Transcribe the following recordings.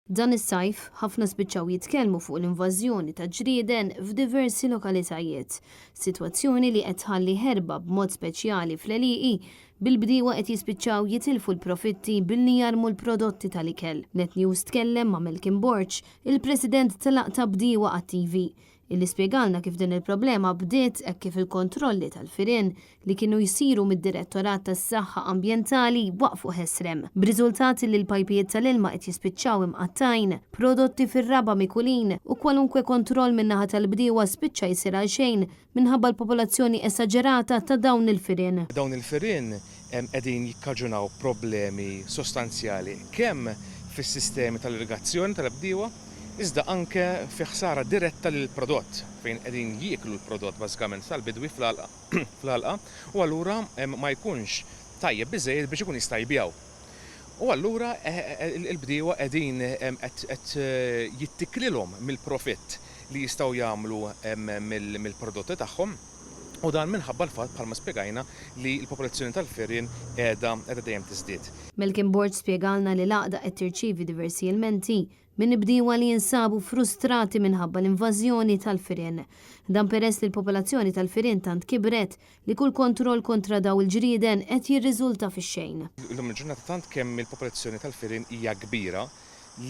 Dan is-sajf ħafna spiċċaw jitkellmu fuq l-invażjoni ta' ġrieden f'diversi lokalitajiet, sitwazzjoni li qed tħalli ħerba b'mod speċjali fl-għelieqi bil-bdiewa qed jispiċċaw jitilfu l-profitti billi jarmu l-prodotti tal-ikel. Net News tkellem ma' Malcolm Borch, il-President tal-Laqta Bdiewa Attivi, illi spjegalna kif din il-problema bdiet hekk kif il-kontrolli tal-firien li kienu jsiru mid-Direttorat tas-Saħħa Ambjentali waqfu ħesrem, b'riżultati li l-pajpijiet tal-ilma qed jispiċċaw imqattajn, prodotti fir-raba mikulin u kwalunkwe kontroll min-naħa tal-bdiewa spiċċa jsir għal xejn minħabba l-popolazzjoni esaġerata ta' dawn il-firien. Dawn il-firien qegħdin jikkaġunaw problemi sostanzjali kemm fis-sistemi tal-irrigazzjoni tal-bdiewa iżda anke fi ħsara diretta lill prodott fejn qegħdin jieklu l-prodott bażikament tal-bidwi fl-alqa u allura ma jkunx tajjeb biżejjed biex ikun jista' jbjaw. U allura il-bdiewa qegħdin qed jittiklilhom mill-profitt li jistgħu jagħmlu mill-prodotti tagħhom. U dan minħabba l-fatt bħalma spjegajna li l-popolazzjoni tal-firien qiegħda dejjem tiżdied. Malcolm Borch spjegalna li l-Għaqda qed tirċievi diversi ilmenti minn bdiewa li jinsabu frustrati minħabba l-invażjoni tal-firien. Dan peress li l-popolazzjoni tal-firien tant kibret li kull kontroll kontra daw il-ġrieden qed jirriżulta fix-xejn. Illum il-ġurnata tant kemm il-popolazzjoni tal-firien hija kbira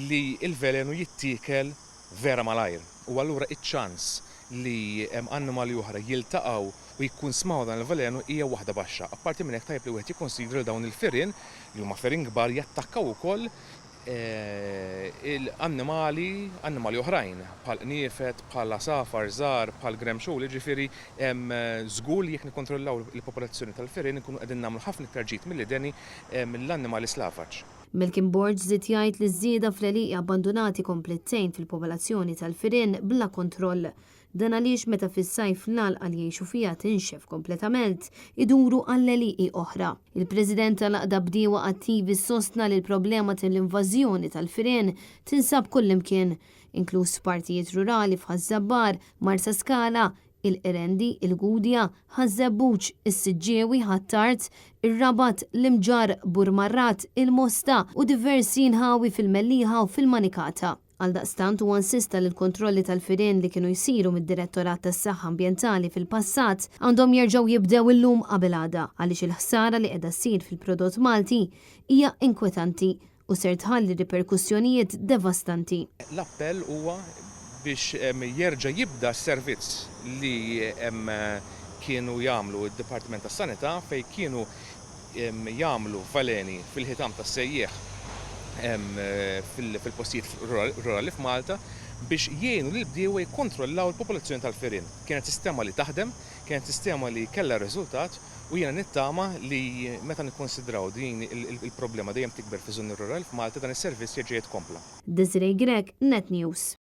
li l-velenu jittiekel vera malajr. U allura iċ-ċans li annimali oħra jiltaqgħu u jkun smaw dan il-velenu hija waħda baxxa. Apparti minn hekk tajjeb li wieħed jikkonsidra dawn il-firien li huma firien kbar jattakkaw ukoll annimali oħrajn, bħal qniefet, bħal safar, żgħar, bħal gremxul, jiġifieri żgur li jekk nikkontrollaw il-popolazzjoni tal-firien inkunu qegħdin nagħmlu ħafna iktar ġid mill-deni mill-annimali slavaġ. Malcolm Borch żied jgħid li żieda fl-għelieqi abbandonati komplettejn fil-popolazzjoni tal-firien bla kontroll. Dan għaliex meta fis-sajf l-għalqa li jgħixu fiha tinxef kompletament iduru għall-għelieqi oħra. Il-President tal-Laqda Bdiewa Attivi sostna li l-problema tal-invażjoni tal-firien tinsab kullimkien, inkluż partijiet rurali f'Ħażabbar, Marsa Skala, il-Qerendi, il-Gudja, Ħażebbuġ, is-Siġġiewi, Ħattart, ir-Rabat, l-Imġar, Burmarrat, il-Mosta u diversi nħawi fil-Melliħa u fil-Manikata. Għaldaqstant huwa insista li l-kontrolli tal-firien li kienu jsiru mid-Direttorat tas-Saħħa Ambjentali fil-passat għandhom jerġgħu jibdew illum qabel għada għaliex il-ħsara li qiegħda ssir fil-prodott Malti hija inkwetanti u ser tħalli riperkussjonijiet devastanti. L-appell huwa biex jerġa' jibda s-servizz li kienu jagħmlu d-Dipartiment tas-Sanità fejn kienu jagħmlu veleni fil-ħitam tas-sejjieħ fil-postijiet rurali f'Malta biex jgħinu li l-bdiewa jikkontrollaw il-popolazzjoni tal-firien. Kienet sistema li taħdem, kienet sistema li kellha riżultat u jiena nittama li meta nikkonsidraw din il-problema dejjem tikber fi żoni rurali f'Malta dan is-servizz jerġa' jitkompla. Desiree Grek, Net News.